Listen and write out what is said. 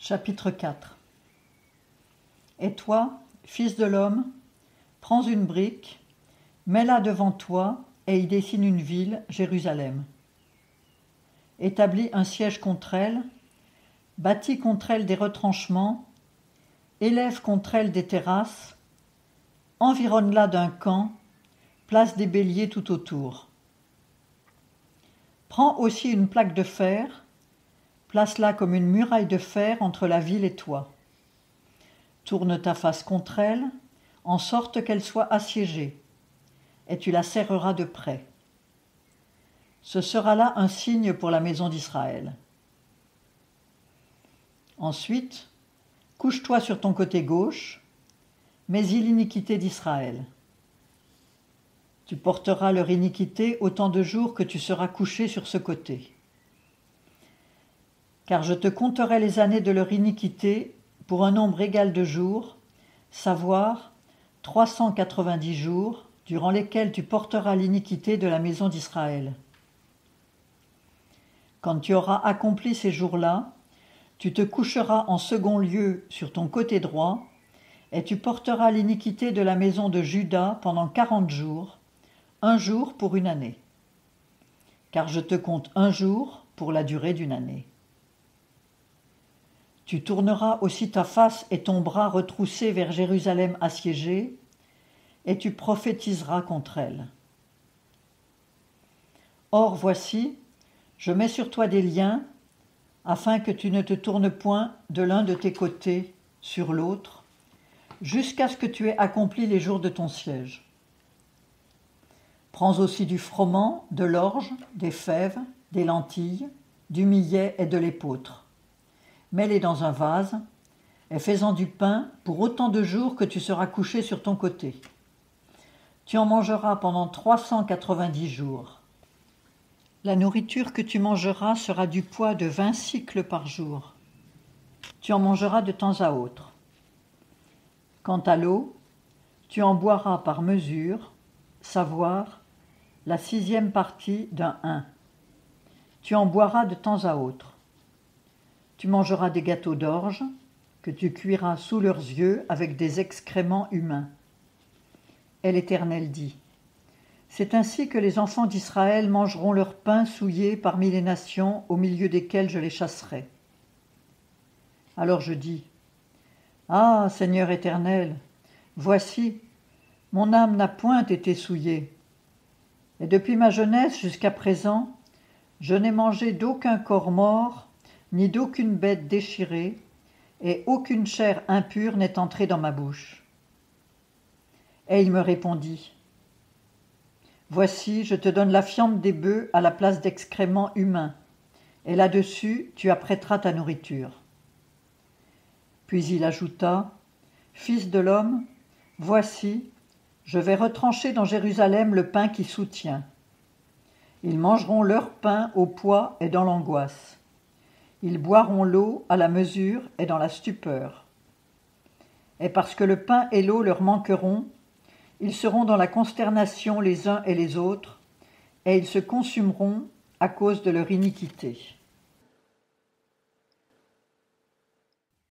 Chapitre 4. Et toi, fils de l'homme, prends une brique, mets-la devant toi et y dessine une ville, Jérusalem. Établis un siège contre elle, bâtis contre elle des retranchements, élève contre elle des terrasses, environne-la d'un camp, place des béliers tout autour. Prends aussi une plaque de fer, place-la comme une muraille de fer entre la ville et toi. Tourne ta face contre elle, en sorte qu'elle soit assiégée, et tu la serreras de près. Ce sera là un signe pour la maison d'Israël. Ensuite, couche-toi sur ton côté gauche, mets-y l'iniquité d'Israël. Tu porteras leur iniquité autant de jours que tu seras couché sur ce côté. Car je te compterai les années de leur iniquité pour un nombre égal de jours, savoir 390 jours, durant lesquels tu porteras l'iniquité de la maison d'Israël. Quand tu auras accompli ces jours-là, tu te coucheras en second lieu sur ton côté droit, et tu porteras l'iniquité de la maison de Juda pendant 40 jours, un jour pour une année. Car je te compte un jour pour la durée d'une année. Tu tourneras aussi ta face et ton bras retroussé vers Jérusalem assiégée, et tu prophétiseras contre elle. Or voici, je mets sur toi des liens, afin que tu ne te tournes point de l'un de tes côtés sur l'autre, jusqu'à ce que tu aies accompli les jours de ton siège. Prends aussi du froment, de l'orge, des fèves, des lentilles, du millet et de l'épeautre. Mets-les dans un vase, et fais-en du pain pour autant de jours que tu seras couché sur ton côté. Tu en mangeras pendant 390 jours. La nourriture que tu mangeras sera du poids de 20 cycles par jour. Tu en mangeras de temps à autre. Quant à l'eau, tu en boiras par mesure, savoir la 6e partie d'un hin. Tu en boiras de temps à autre. Tu mangeras des gâteaux d'orge, que tu cuiras sous leurs yeux avec des excréments humains. Et l'Éternel dit, c'est ainsi que les enfants d'Israël mangeront leur pain souillé parmi les nations au milieu desquelles je les chasserai. Alors je dis, ah, Seigneur Éternel, voici, mon âme n'a point été souillée, et depuis ma jeunesse jusqu'à présent, je n'ai mangé d'aucun corps mort, ni d'aucune bête déchirée, et aucune chair impure n'est entrée dans ma bouche. Et il me répondit, voici, je te donne la fiente des bœufs à la place d'excréments humains, et là-dessus tu apprêteras ta nourriture. Puis il ajouta, fils de l'homme, voici, je vais retrancher dans Jérusalem le pain qui soutient. Ils mangeront leur pain au poids et dans l'angoisse. Ils boiront l'eau à la mesure et dans la stupeur. Et parce que le pain et l'eau leur manqueront, ils seront dans la consternation les uns et les autres, et ils se consumeront à cause de leur iniquité.